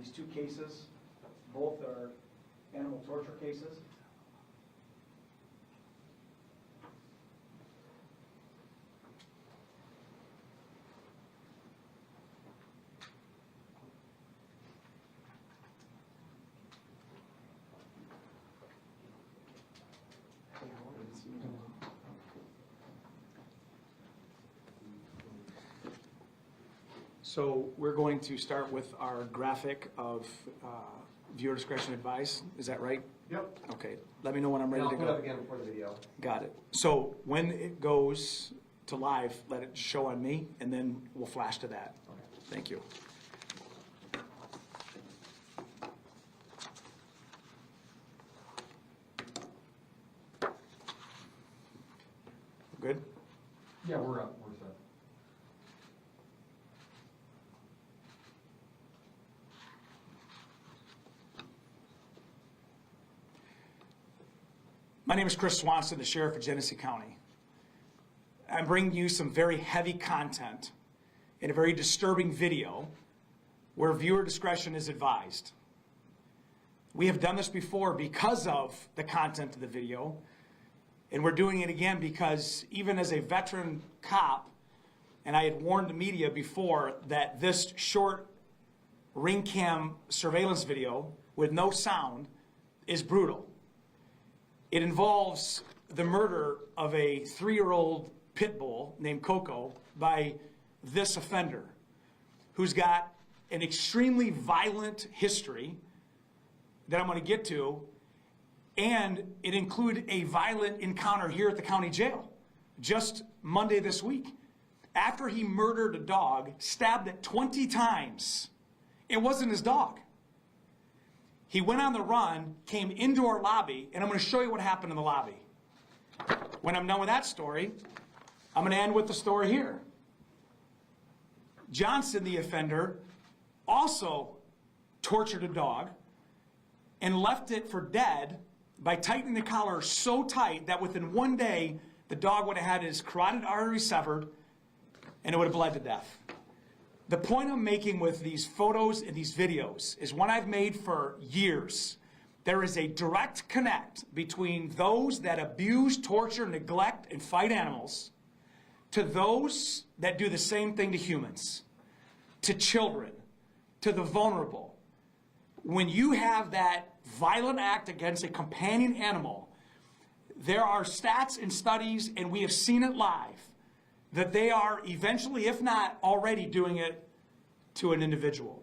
these two cases. Both are animal torture cases. So we're going to start with our graphic of viewer discretion advice. Is that right? Yep. Okay. Let me know when I'm ready to go. I'll put it up again before the video. Got it. So when it goes to live, let it show on me, and then we'll flash to that. Okay. Thank you. Good? Yeah, we're up. We're set. My name is Chris Swanson, the Sheriff of Genesee County. I'm bringing you some very heavy content in a very disturbing video where viewer discretion is advised. We have done this before because of the content of the video, and we're doing it again because even as a veteran cop, and I had warned the media before that this short ring cam surveillance video with no sound is brutal. It involves the murder of a 3-year-old pit bull named Coco by this offender, who's got an extremely violent history that I'm going to get to, and it included a violent encounter here at the county jail just Monday this week. After he murdered a dog, stabbed it 20 times, it wasn't his dog. He went on the run, came into our lobby, and I'm going to show you what happened in the lobby. When I'm done with that story, I'm going to end with the story here. Johnson, the offender, also tortured a dog and left it for dead by tightening the collar so tight that within one day, the dog would have had his carotid artery severed and it would have bled to death. The point I'm making with these photos and these videos is one I've made for years. There is a direct connect between those that abuse, torture, neglect, and fight animals to those that do the same thing to humans, to children, to the vulnerable. When you have that violent act against a companion animal, there are stats and studies, and we have seen it live, that they are eventually, if not already, doing it to an individual.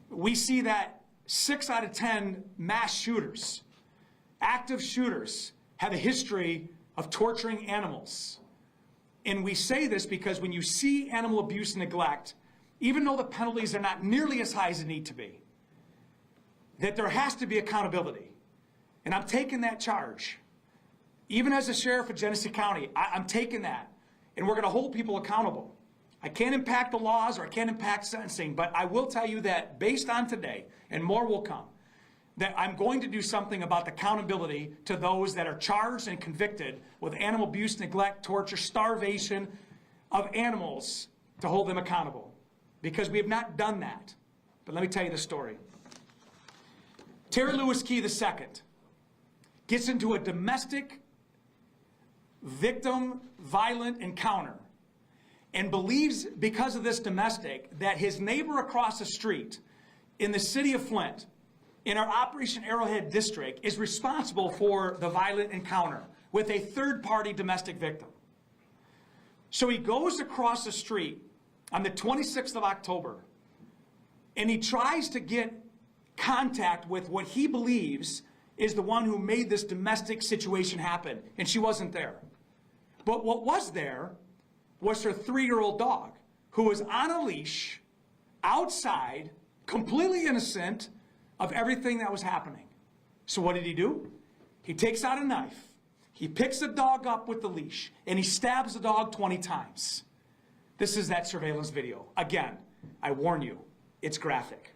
We see that 6 out of 10 mass shooters, active shooters, have a history of torturing animals. And we say this because when you see animal abuse and neglect, even though the penalties are not nearly as high as they need to be, that there has to be accountability. And I'm taking that charge. Even as a sheriff of Genesee County, I'm taking that. And we're going to hold people accountable. I can't impact the laws or I can't impact sentencing, but I will tell you that based on today, and more will come, that I'm going to do something about the accountability to those that are charged and convicted with animal abuse, neglect, torture, starvation of animals, to hold them accountable. Because we have not done that. But let me tell you the story. Terry Lewis Key II gets into a domestic victim violent encounter and believes, because of this domestic, that his neighbor across the street in the city of Flint, in our Operation Arrowhead district, is responsible for the violent encounter with a third-party domestic victim. So he goes across the street on the 26th of October, and he tries to get contact with what he believes is the one who made this domestic situation happen, and she wasn't there. But what was there was her 3-year-old dog, who was on a leash, outside, completely innocent of everything that was happening. So what did he do? He takes out a knife, he picks the dog up with the leash, and he stabs the dog 20 times. This is that surveillance video. Again, I warn you, it's graphic.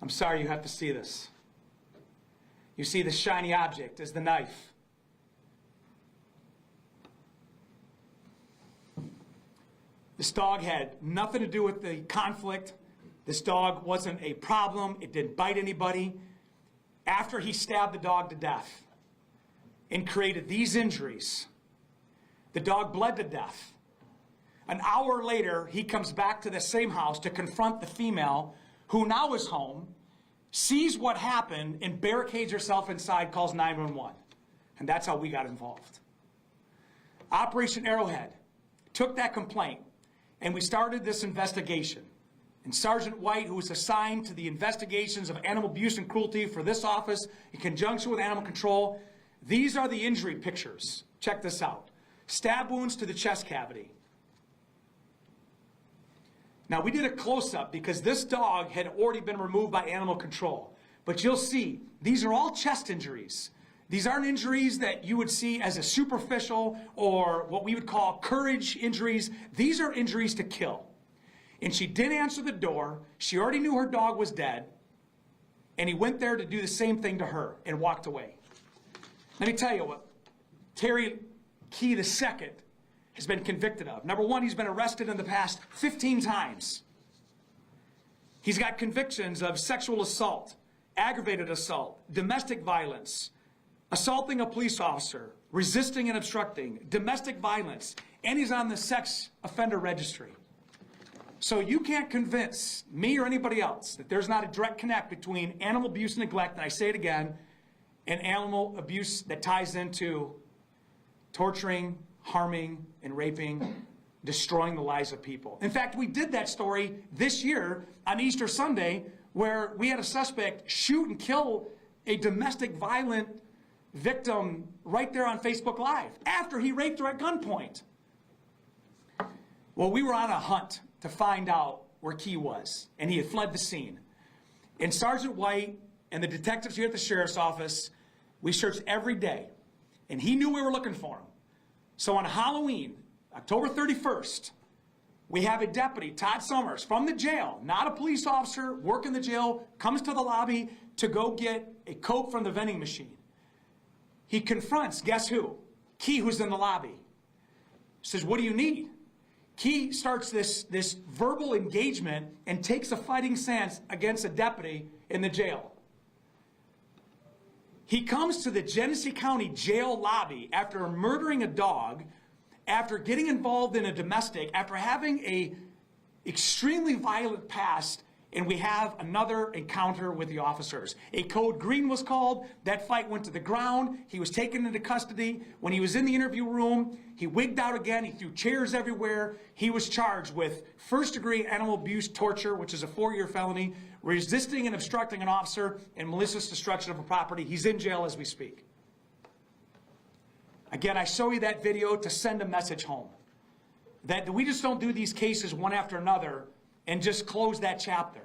I'm sorry you have to see this. You see the shiny object is the knife. This dog had nothing to do with the conflict. This dog wasn't a problem. It didn't bite anybody. After he stabbed the dog to death and created these injuries, the dog bled to death. An hour later, he comes back to the same house to confront the female who now is home, sees what happened, and barricades herself inside, calls 911. And that's how we got involved. Operation Arrowhead took that complaint, and we started this investigation. And Sergeant White, who was assigned to the investigations of animal abuse and cruelty for this office in conjunction with animal control, these are the injury pictures. Check this out. Stab wounds to the chest cavity. Now, we did a close-up because this dog had already been removed by animal control. But you'll see, these are all chest injuries. These aren't injuries that you would see as a superficial or what we would call courage injuries. These are injuries to kill. And she didn't answer the door. She already knew her dog was dead. And he went there to do the same thing to her and walked away. Let me tell you what Terry Key II has been convicted of. Number one, he's been arrested in the past 15 times. He's got convictions of sexual assault, aggravated assault, domestic violence, assaulting a police officer, resisting and obstructing, domestic violence, and he's on the sex offender registry. So you can't convince me or anybody else that there's not a direct connect between animal abuse and neglect, and I say it again, and animal abuse that ties into torturing, harming, and raping, destroying the lives of people. In fact, we did that story this year on Easter Sunday where we had a suspect shoot and kill a domestic violent victim right there on Facebook Live after he raped her at gunpoint. Well, we were on a hunt to find out where Key was, and he had fled the scene. And Sergeant White and the detectives here at the sheriff's office, we searched every day, and he knew we were looking for him. So on Halloween, October 31st, we have a deputy, Todd Summers, from the jail, not a police officer, working the jail, comes to the lobby to go get a Coke from the vending machine. He confronts, guess who? Key, who's in the lobby. Says, what do you need? Key starts this verbal engagement and takes a fighting stance against a deputy in the jail. He comes to the Genesee County jail lobby after murdering a dog, after getting involved in a domestic, after having a extremely violent past, and we have another encounter with the officers. A code green was called. That fight went to the ground. He was taken into custody. When he was in the interview room, he wigged out again. He threw chairs everywhere. He was charged with first-degree animal abuse torture, which is a 4-year felony, resisting and obstructing an officer, and malicious destruction of a property. He's in jail as we speak. Again, I show you that video to send a message home that we just don't do these cases one after another and just close that chapter.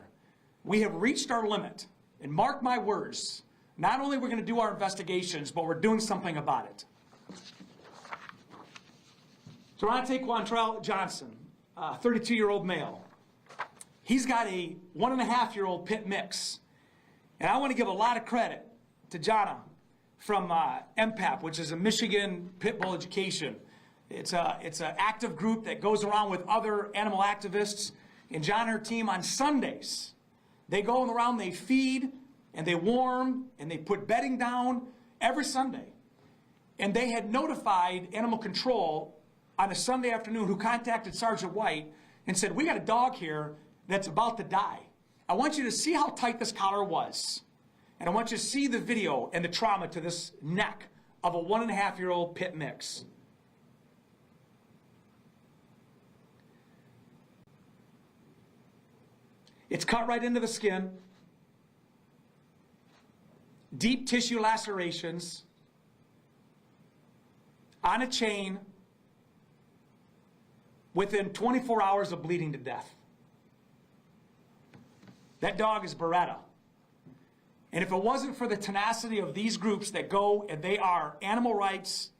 We have reached our limit, and mark my words, not only are we going to do our investigations, but we're doing something about it. Durante Quantrell Johnson, 32-year-old male. He's got a 1.5-year-old pit mix. And I want to give a lot of credit to Jonna from MPAP, which is a Michigan Pit Bull Education. It's an active group that goes around with other animal activists. And John and her team on Sundays, they go around, they feed, and they warm, and they put bedding down every Sunday. And they had notified Animal Control on a Sunday afternoon, who contacted Sergeant White and said, we got a dog here that's about to die. I want you to see how tight this collar was. And I want you to see the video and the trauma to this neck of a 1.5-year-old pit mix. It's cut right into the skin. Deep tissue lacerations on a chain within 24 hours of bleeding to death. That dog is Beretta. And if it wasn't for the tenacity of these groups that go and they are animal rights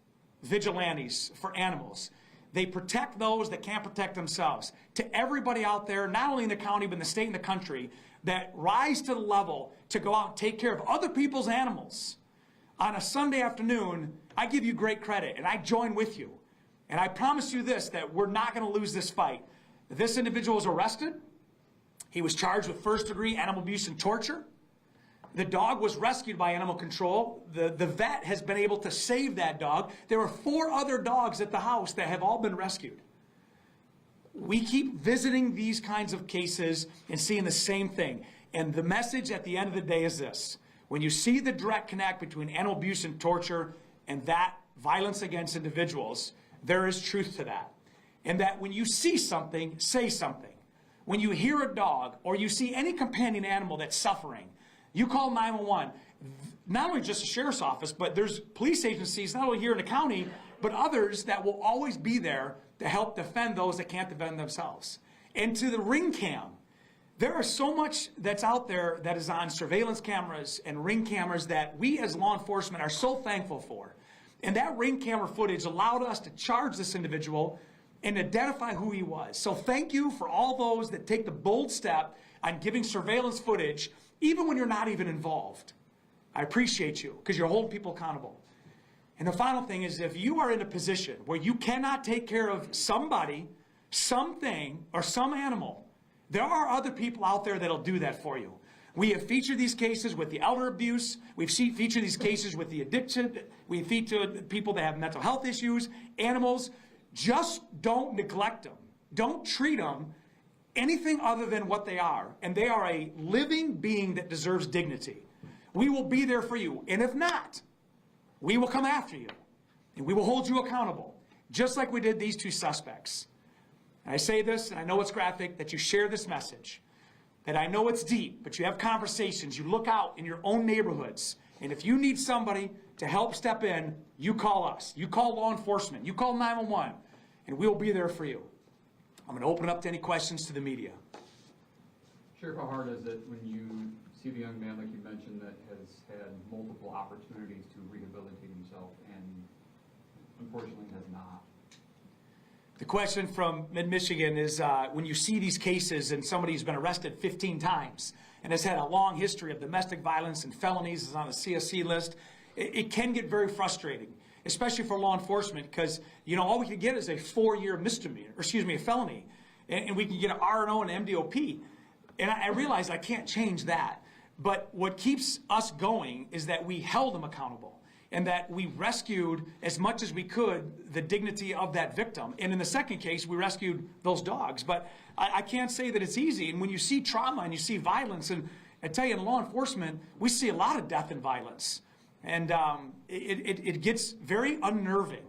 vigilantes for animals, they protect those that can't protect themselves. To everybody out there, not only in the county, but in the state and the country, that rise to the level to go out and take care of other people's animals on a Sunday afternoon, I give you great credit, and I join with you. And I promise you this, that we're not going to lose this fight. This individual was arrested. He was charged with first-degree animal abuse and torture. The dog was rescued by animal control. The vet has been able to save that dog. There are 4 other dogs at the house that have all been rescued. We keep visiting these kinds of cases and seeing the same thing. And the message at the end of the day is this. When you see the direct connect between animal abuse and torture and that violence against individuals, there is truth to that. And that when you see something, say something. When you hear a dog or you see any companion animal that's suffering, you call 911. Not only just the sheriff's office, but there's police agencies, not only here in the county, but others that will always be there to help defend those that can't defend themselves. And to the ring cam, there are so much that's out there that is on surveillance cameras and ring cameras that we as law enforcement are so thankful for. And that ring camera footage allowed us to charge this individual and identify who he was. So thank you for all those that take the bold step on giving surveillance footage, even when you're not even involved. I appreciate you because you're holding people accountable. And the final thing is, if you are in a position where you cannot take care of somebody, something, or some animal, there are other people out there that'll do that for you. We have featured these cases with the elder abuse. We've featured these cases with the addiction. We've featured people that have mental health issues, animals. Just don't neglect them. Don't treat them anything other than what they are. And they are a living being that deserves dignity. We will be there for you. And if not, we will come after you. And we will hold you accountable, just like we did these 2 suspects. And I say this, and I know it's graphic, that you share this message, that I know it's deep, but you have conversations, you look out in your own neighborhoods, and if you need somebody to help step in, you call us. You call law enforcement. You call 911, and we'll be there for you. I'm going to open it up to any questions to the media. Sheriff, how hard is it when you see the young man, like you mentioned, that has had multiple opportunities to rehabilitate himself and unfortunately has not? The question from Mid-Michigan is when you see these cases and somebody's been arrested 15 times and has had a long history of domestic violence and felonies, is on a CSC list, it can get very frustrating, especially for law enforcement, because all we can get is a 4-year misdemeanor, or excuse me, a felony, and we can get an R&O and MDOP. And I realize I can't change that, but what keeps us going is that we held them accountable. And that we rescued as much as we could the dignity of that victim. And in the second case, we rescued those dogs. But I can't say that it's easy. And when you see trauma and you see violence, and I tell you, in law enforcement, we see a lot of death and violence. And it gets very unnerving.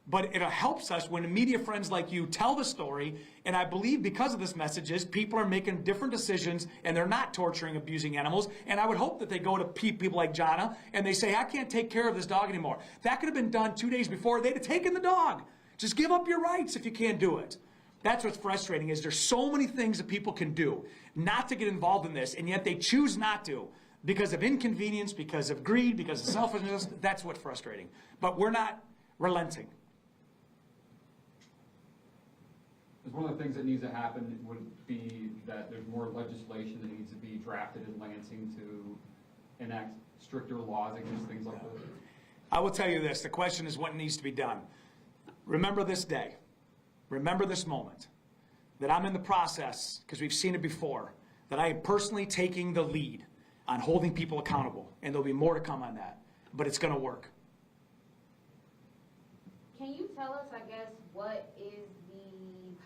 But it helps us when media friends like you tell the story. And I believe because of this messages, people are making different decisions and they're not torturing, abusing animals. And I would hope that they go to people like Jonna and they say, I can't take care of this dog anymore. That could have been done 2 days before. They'd have taken the dog. Just give up your rights if you can't do it. That's what's frustrating, is there's so many things that people can do not to get involved in this, and yet they choose not to because of inconvenience, because of greed, because of selfishness. That's what's frustrating. But we're not relenting. One of the things that needs to happen would be that there's more legislation that needs to be drafted in Lansing to enact stricter laws against things like this. I will tell you this, the question is what needs to be done. Remember this day, remember this moment, that I'm in the process, because we've seen it before, that I am personally taking the lead on holding people accountable, and there'll be more to come on that, but it's going to work. Can you tell us, I guess, what is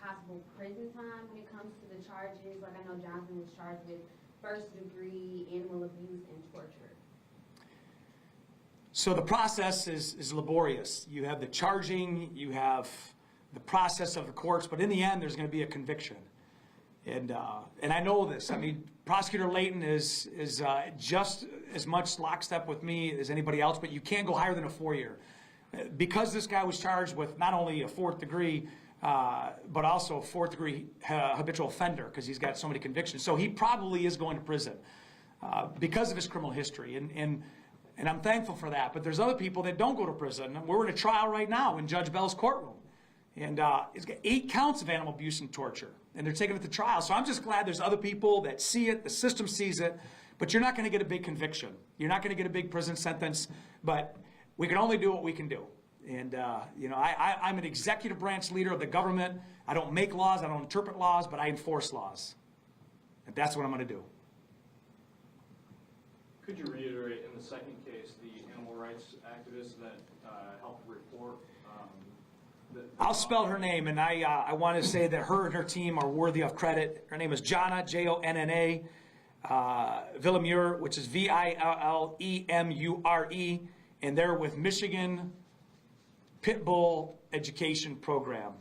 possible prison time when it comes to the charges? Like, I know Johnson was charged with first-degree animal abuse and torture. So the process is laborious. You have the charging, you have the process of the courts, but in the end, there's going to be a conviction. And I know this. I mean, Prosecutor Layton is just as much lockstep with me as anybody else, but you can't go higher than a 4-year. Because this guy was charged with not only a 4th degree, but also a 4th degree habitual offender, because he's got so many convictions. So he probably is going to prison because of his criminal history. And I'm thankful for that. But there's other people that don't go to prison. We're in a trial right now in Judge Bell's courtroom. And it's got 8 counts of animal abuse and torture. and they're taking it to trial. So I'm just glad there's other people that see it, the system sees it, but you're not going to get a big conviction. You're not going to get a big prison sentence, but we can only do what we can do. And, you know, I'm an executive branch leader of the government. I don't make laws, I don't interpret laws, but I enforce laws. And that's what I'm going to do. Could you reiterate in the second case, the animal rights activist that helped report? I'll spell her name, and I want to say that her and her team are worthy of credit. Her name is Jonna, Jonna, Villemure, which is Villemure, and they're with Michigan Pitbull Education Program,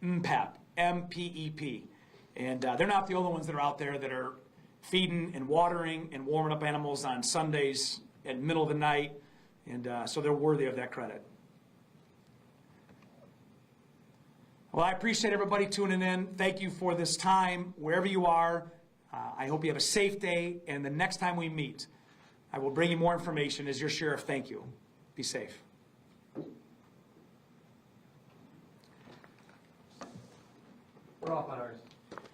MPEP, M-P-E-P. And they're not the only ones that are out there that are feeding and watering and warming up animals on Sundays at the middle of the night, and so they're worthy of that credit. Well, I appreciate everybody tuning in. Thank you for this time, wherever you are. I hope you have a safe day, and the next time we meet, I will bring you more information as your sheriff. Thank you. Be safe. We're off on ours.